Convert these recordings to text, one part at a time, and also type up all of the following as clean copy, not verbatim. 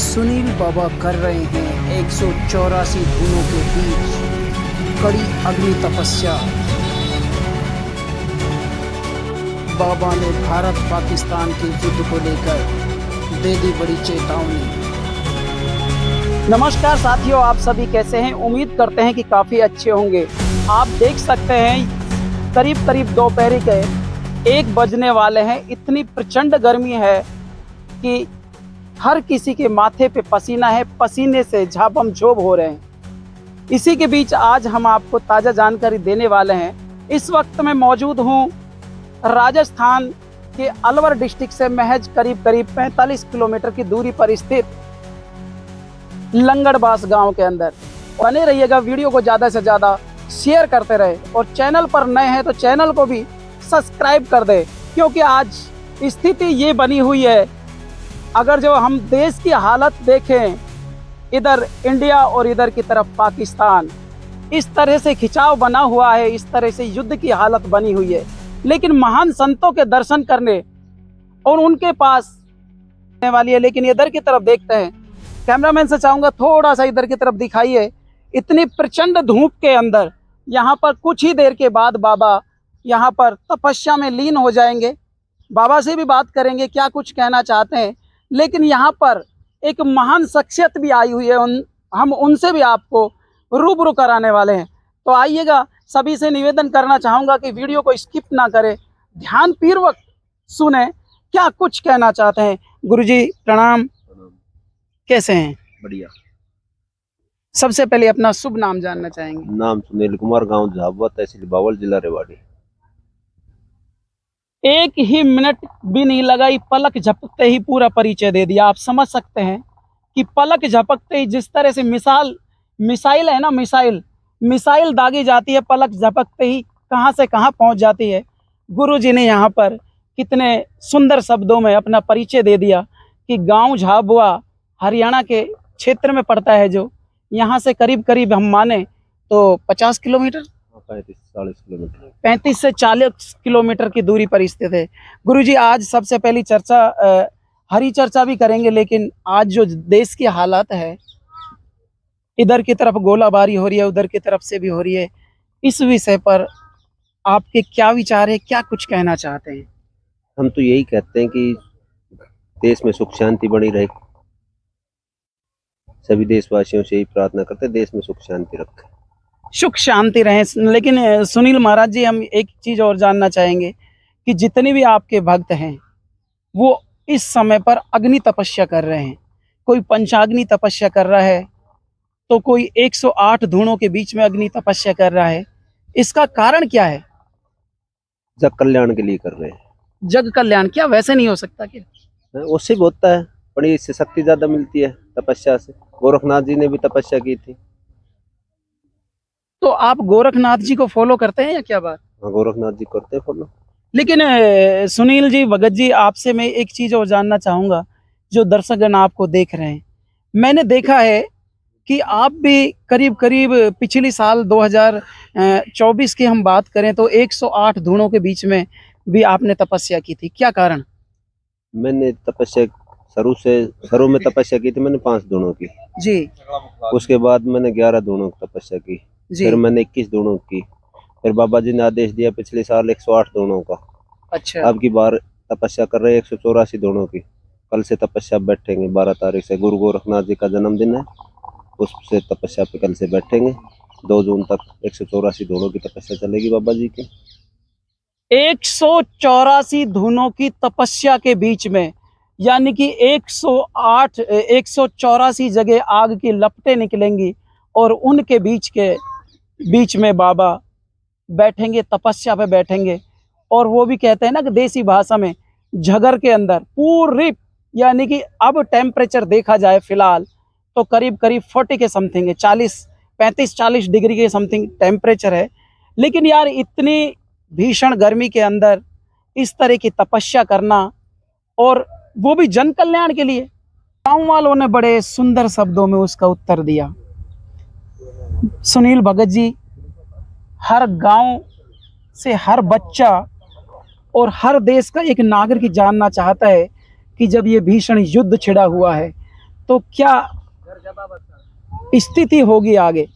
सुनील बाबा कर रहे हैं 184 धुनों के बीच कड़ी अग्नि तपस्या। बाबा ने भारत पाकिस्तान के युद्ध को लेकर दे दी बड़ी चेतावनी। नमस्कार साथियों, आप सभी कैसे हैं? उम्मीद करते हैं कि काफ़ी अच्छे होंगे। आप देख सकते हैं करीब करीब दोपहर के 1 बजने वाले हैं। इतनी प्रचंड गर्मी है कि हर किसी के माथे पे पसीना है, पसीने से झापम झोप हो रहे हैं। इसी के बीच आज हम आपको ताज़ा जानकारी देने वाले हैं। इस वक्त मैं मौजूद हूँ राजस्थान के अलवर डिस्ट्रिक्ट से महज करीब 45 किलोमीटर की दूरी पर स्थित लंगड़बास गांव के अंदर। बने रहिएगा, वीडियो को ज़्यादा से ज़्यादा शेयर करते रहे और चैनल पर नए हैं तो चैनल को भी सब्सक्राइब कर दे, क्योंकि आज स्थिति ये बनी हुई है। अगर जो हम देश की हालत देखें, इधर इंडिया और इधर की तरफ पाकिस्तान, इस तरह से खिंचाव बना हुआ है, इस तरह से युद्ध की हालत बनी हुई है। लेकिन महान संतों के दर्शन करने और उनके पास आने वाली है। लेकिन इधर की तरफ देखते हैं, कैमरामैन से चाहूँगा थोड़ा सा इधर की तरफ दिखाइए। इतनी प्रचंड धूप के अंदर यहाँ पर कुछ ही देर के बाद बाबा यहाँ पर तपस्या में लीन हो जाएंगे। बाबा से भी बात करेंगे क्या कुछ कहना चाहते हैं। लेकिन यहाँ पर एक महान शख्सियत भी आई हुई है, हम उनसे भी आपको रूबरू कराने वाले हैं। तो आइएगा, सभी से निवेदन करना चाहूँगा कि वीडियो को स्किप ना करें, ध्यानपूर्वक सुने क्या कुछ कहना चाहते हैं। गुरुजी प्रणाम, कैसे हैं? बढ़िया। सबसे पहले अपना शुभ नाम जानना चाहेंगे। नाम सुनील कुमार, गांव झाबुआ, तहसील बावल, जिला रेवाड़ी। एक ही मिनट भी नहीं लगाई, पलक झपकते ही पूरा परिचय दे दिया। आप समझ सकते हैं कि पलक झपकते ही जिस तरह से मिसाइल है ना, मिसाइल दागी जाती है, पलक झपकते ही कहां से कहां पहुंच जाती है। गुरुजी ने यहाँ पर कितने सुंदर शब्दों में अपना परिचय दे दिया कि गांव झाबुआ हरियाणा के क्षेत्र में पड़ता है, जो यहाँ से करीब करीब हम माने तो 50 किलोमीटर, 35-40 किलोमीटर, 35 से 40 किलोमीटर की दूरी पर स्थित है। गुरुजी, आज सबसे पहली चर्चा हरी चर्चा भी करेंगे, लेकिन आज जो देश की हालत है, इधर की तरफ गोलाबारी हो रही है, उधर की तरफ से भी हो रही है। इस विषय पर आपके क्या विचार है, क्या कुछ कहना चाहते हैं? हम तो यही कहते हैं कि देश में सुख शांति बनी रहे। सभी देशवासियों से यही प्रार्थना करते हैं, देश में सुख शांति रखे, सुख शांति रहे। लेकिन सुनील महाराज जी, हम एक चीज़ और जानना चाहेंगे कि जितने भी आपके भक्त हैं वो इस समय पर अग्नि तपस्या कर रहे हैं। कोई पंचाग्नि तपस्या कर रहा है, तो कोई 108 धुनों के बीच में अग्नि तपस्या कर रहा है। इसका कारण क्या है? जग कल्याण के लिए कर रहे हैं। जग कल्याण, क्या वैसे नहीं हो सकता क्या? उससे भी होता है, पर इससे शक्ति ज्यादा मिलती है तपस्या से। गोरखनाथ जी ने भी तपस्या की थी। तो आप गोरखनाथ जी को फॉलो करते हैं या क्या बात? हाँ, गोरखनाथ जी करते हैं फॉलो। लेकिन सुनील जी, भगत जी, आपसे मैं एक चीज़ और जानना चाहूँगा। जो दर्शकगण आपको देख रहे हैं, मैंने देखा है कि आप भी करीब करीब पिछली साल 2024 की हम बात करें तो 108 धुनों के बीच में भी आपने तपस्या की थी। क्या कारण? मैंने तपस्या शुरू में तपस्या की थी, मैंने 5 धुनों की जी उसके बाद मैंने 11 धुनों की तपस्या की, जी। फिर मैंने 21 धुनों की, फिर बाबा जी ने आदेश दिया पिछले साल 108 धुनों का। अच्छा, अब की बार तपस्या कर रहे हैं 184 धुनों की। कल से तपस्या बैठेंगे, 12 तारीख से गुरु गोरखनाथ जी का जन्मदिन है, उससे तपस्या पे कल से बैठेंगे। 2 जून तक 184 धुनों की तपस्या चलेगी बाबा जी की। 184 धुनों की तपस्या के बीच में, यानी कि 184 जगह आग की लपटें निकलेंगी और उनके बीच में बाबा बैठेंगे, तपस्या पे बैठेंगे। और वो भी कहते हैं ना कि देसी भाषा में झगर के अंदर पूरी, यानी कि अब टेम्परेचर देखा जाए फिलहाल तो करीब करीब 40 के समथिंग है, 35-40 डिग्री के समथिंग टेम्परेचर है। लेकिन यार, इतनी भीषण गर्मी के अंदर इस तरह की तपस्या करना, और वो भी जन कल्याण के लिए। गाँव वालों ने बड़े सुंदर शब्दों में उसका उत्तर दिया। सुनील भगत जी, हर गांव से हर बच्चा और हर देश का एक नागरिक जानना चाहता है कि जब ये भीषण युद्ध छिड़ा हुआ है तो क्या स्थिति होगी आगे?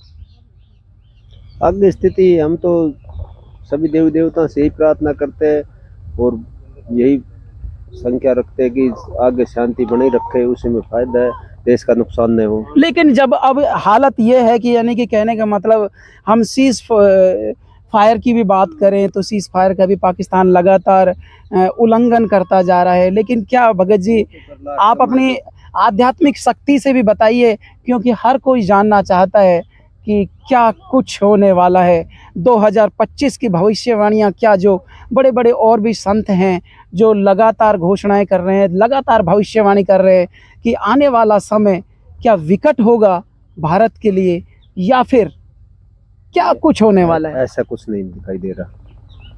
आगे स्थिति हम तो सभी देवी देवताओं से यही प्रार्थना करते हैं और यही संख्या रखते हैं कि आगे शांति बनाई रखे, उसी में फायदा है, देश का नुकसान नहीं हो। लेकिन जब अब हालत ये है कि यानी कि कहने का मतलब हम सीज फायर की भी बात करें तो सीज फायर का भी पाकिस्तान लगातार उल्लंघन करता जा रहा है। लेकिन क्या भगत जी आप अपनी आध्यात्मिक शक्ति से भी बताइए, क्योंकि हर कोई जानना चाहता है कि क्या कुछ होने वाला है। 2025 की भविष्यवाणियाँ क्या, जो बड़े बड़े और भी संत हैं जो लगातार घोषणाएं कर रहे हैं, लगातार भविष्यवाणी कर रहे हैं कि आने वाला समय क्या विकट होगा भारत के लिए, या फिर क्या कुछ होने वाला है? ऐसा कुछ नहीं दिखाई दे रहा।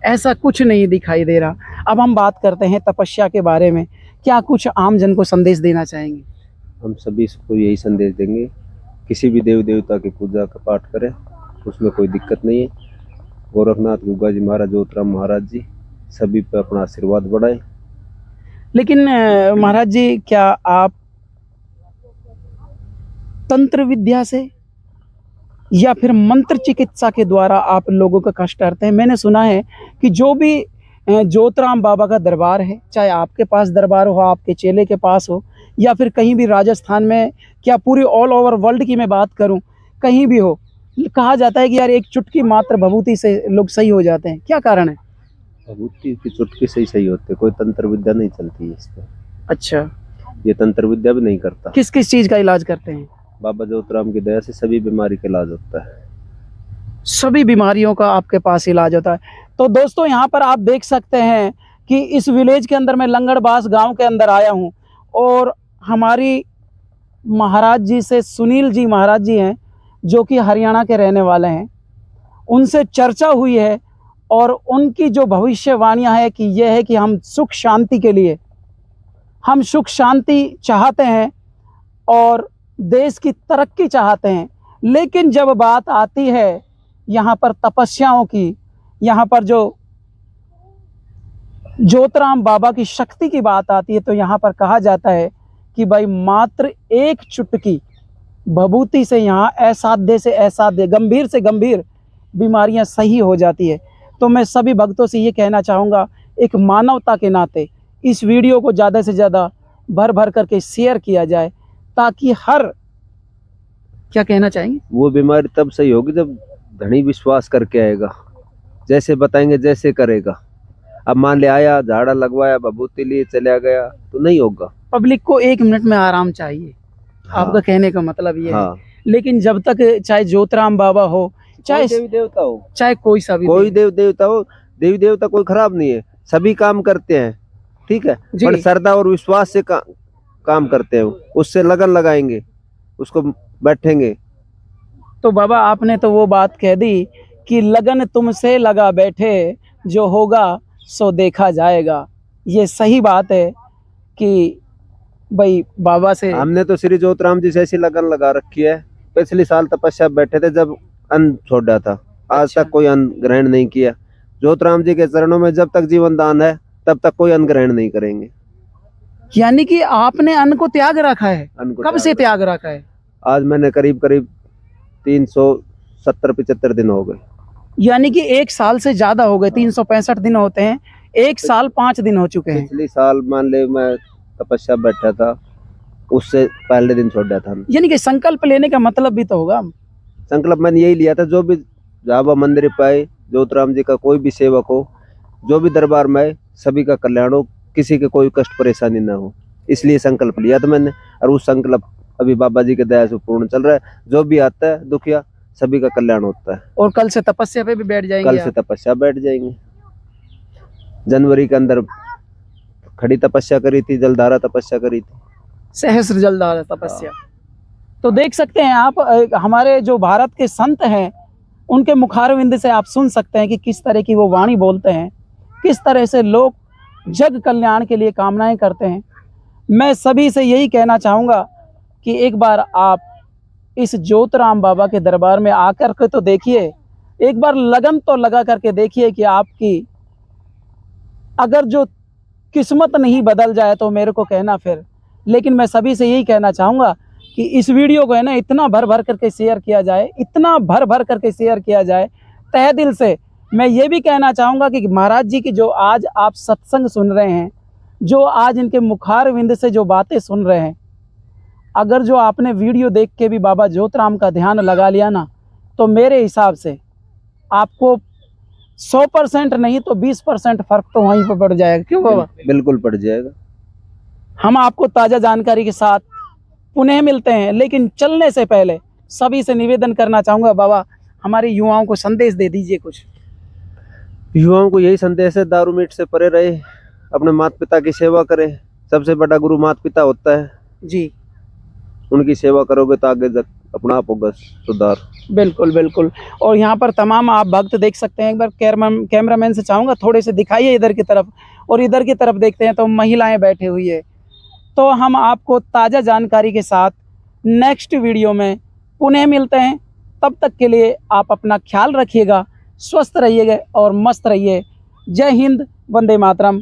ऐसा कुछ नहीं दिखाई दे रहा। अब हम बात करते हैं तपस्या के बारे में। क्या कुछ आम जन को संदेश देना चाहेंगे? हम सभी को यही संदेश देंगे, किसी भी देवी देवता की पूजा का पाठ करें, उसमें कोई दिक्कत नहीं है। गोरखनाथ गुगा जी महाराज, ज्योतिराम महाराज जी सभी पे अपना आशीर्वाद बढ़ाए। लेकिन महाराज जी, क्या आप तंत्र विद्या से या फिर मंत्र चिकित्सा के द्वारा आप लोगों का कष्ट हरते हैं? मैंने सुना है कि जो भी ज्योतिराम बाबा का दरबार है, चाहे आपके पास दरबार हो, आपके चेले के पास हो, या फिर कहीं भी राजस्थान में, क्या पूरी ऑल ओवर वर्ल्ड की मैं बात करूं, कहीं भी हो, कहा जाता है कि यार एक चुटकी मात्र भभूति से लोग सही हो जाते हैं। क्या कारण है? भभूति की चुटकी से ही सही होते, कोई तंत्र विद्या नहीं चलती है इस पर। अच्छा, ये तंत्र विद्या भी नहीं करता। किस किस चीज़ का इलाज करते हैं? बाबा ज्योतिराम की दया से सभी बीमारी का इलाज होता है। सभी बीमारियों का आपके पास इलाज होता है। तो दोस्तों, यहाँ पर आप देख सकते हैं कि इस विलेज के अंदर मैं लंगड़बास गांव के अंदर आया हूँ, और हमारी महाराज जी से, सुनील जी महाराज जी हैं जो कि हरियाणा के रहने वाले हैं, उनसे चर्चा हुई है और उनकी जो भविष्यवाणियाँ है कि यह है कि हम सुख शांति के लिए, हम सुख शांति चाहते हैं और देश की तरक्की चाहते हैं। लेकिन जब बात आती है यहाँ पर तपस्याओं की, यहाँ पर जो ज्योतिराम बाबा की शक्ति की बात आती है, तो यहाँ पर कहा जाता है कि भाई मात्र एक चुटकी भभूति से यहाँ असाध्य से असाध्य, गंभीर से गंभीर बीमारियाँ सही हो जाती है। तो मैं सभी भक्तों से ये कहना चाहूँगा, एक मानवता के नाते इस वीडियो को ज़्यादा से ज़्यादा भर भर करके शेयर किया जाए, ताकि हर, क्या कहना चाहेंगे? वो बीमारी तब सही होगी जब धनी विश्वास करके आएगा, जैसे बताएंगे जैसे करेगा। अब मान ले आया, झाड़ा लगवाया, भभूति लिए चला गया, तो नहीं होगा। पब्लिक को 1 मिनट में आराम चाहिए। हाँ। आपका कहने का मतलब ये हाँ। है। लेकिन जब तक चाहे ज्योतिराम बाबा हो, चाहे देवी देवता हो, चाहे कोई सा भी कोई देवी देवता हो, देवी देवता कोई खराब नहीं है, सभी काम करते हैं, ठीक है, जी। पर श्रद्धा और विश्वास से काम करते हैं, उससे लगन लगाएंगे, उसको बैठेंगे। तो बाबा, आपने तो वो बात कह दी कि लगन तुमसे लगा बैठे, जो होगा सो देखा जाएगा। ये सही बात है कि भाई बाबा से हमने तो श्री ज्योतिराम जी से ऐसी लगन लगा रखी है। पिछले साल तपस्या बैठे थे जब अन्न छोड़ा था, आज अच्छा। तक कोई अन्न ग्रहण नहीं किया। ज्योतिराम जी के चरणों में जब तक जीवन दान है तब तक कोई अन्न ग्रहण नहीं करेंगे। यानी कि आपने अन्न को त्याग रखा है? अन्न को कब से त्याग रखा है? आज मैंने करीब करीब 370-75 दिन हो गए। यानी कि 1 साल से ज्यादा हो गए। 365 दिन होते हैं, 1 साल 5 दिन हो चुके हैं। पिछले साल मान ले मैं तपस्या बैठा था, उससे पहले दिन छोड़ा था। यानी कि संकल्प लेने का मतलब भी तो होगा। संकल्प मैंने यही लिया था, जो भी जाबा मंदिर पे आए, ज्योतिराम जी का कोई भी सेवक हो, जो भी दरबार में आए, सभी का कल्याण हो, किसी के कोई कष्ट परेशानी ना हो, इसलिए संकल्प लिया था मैंने। और उस संकल्प अभी बाबा जी के दया से पूर्ण चल रहा है। जो भी आता है दुखिया, सभी का कल्याण होता है। और कल से तपस्या पे भी बैठ जाएंगे? कल से तपस्या बैठ जाएंगे। जनवरी के अंदर खड़ी तपस्या करी थी, जलधारा तपस्या करी थी, सहस्र जलधारा तपस्या। तो देख सकते हैं आप, हमारे जो भारत के संत हैं उनके मुखारविंद से आप सुन सकते हैं कि किस तरह की वो वाणी बोलते हैं, किस तरह से लोग जग कल्याण के लिए कामनाएं करते हैं। मैं सभी से यही कहना चाहूँगा कि एक बार आप इस ज्योतिराम बाबा के दरबार में आकर के तो देखिए, एक बार लगन तो लगा करके देखिए कि आपकी अगर जो किस्मत नहीं बदल जाए तो मेरे को कहना फिर, लेकिन मैं सभी से यही कहना चाहूँगा कि इस वीडियो को है ना इतना भर भर करके शेयर किया जाए, इतना भर भर करके शेयर किया जाए। तहे दिल से मैं ये भी कहना चाहूँगा कि महाराज जी की जो आज आप सत्संग सुन रहे हैं, जो आज इनके मुखार विंद से जो बातें सुन रहे हैं, अगर जो आपने वीडियो देख के भी बाबा ज्योतिराम का ध्यान लगा लिया ना, तो मेरे हिसाब से आपको 100% नहीं तो 20% फर्क तो वहीं पर पड़ जाएगा। क्यों बाबा? बिल्कुल पड़ जाएगा। हम आपको ताज़ा जानकारी के साथ पुनः मिलते हैं, लेकिन चलने से पहले सभी से निवेदन करना चाहूँगा बाबा, हमारे युवाओं को संदेश दे दीजिए कुछ। युवाओं को यही संदेश है, दारू मीट से परे रहे, अपने माता पिता की सेवा करें। सबसे बड़ा गुरु माता पिता होता है जी, उनकी सेवा करोगे तो आगे तक अपना आप होगा सुधार। बिल्कुल बिल्कुल। और यहाँ पर तमाम आप भक्त देख सकते हैं। एक बार कैमरामैन से चाहूँगा थोड़े से दिखाइए इधर की तरफ, और इधर की तरफ देखते हैं तो महिलाएं बैठी हुई है। तो हम आपको ताज़ा जानकारी के साथ नेक्स्ट वीडियो में पुनः मिलते हैं। तब तक के लिए आप अपना ख्याल रखिएगा, स्वस्थ रहिएगा और मस्त रहिए। जय हिंद, वंदे मातरम।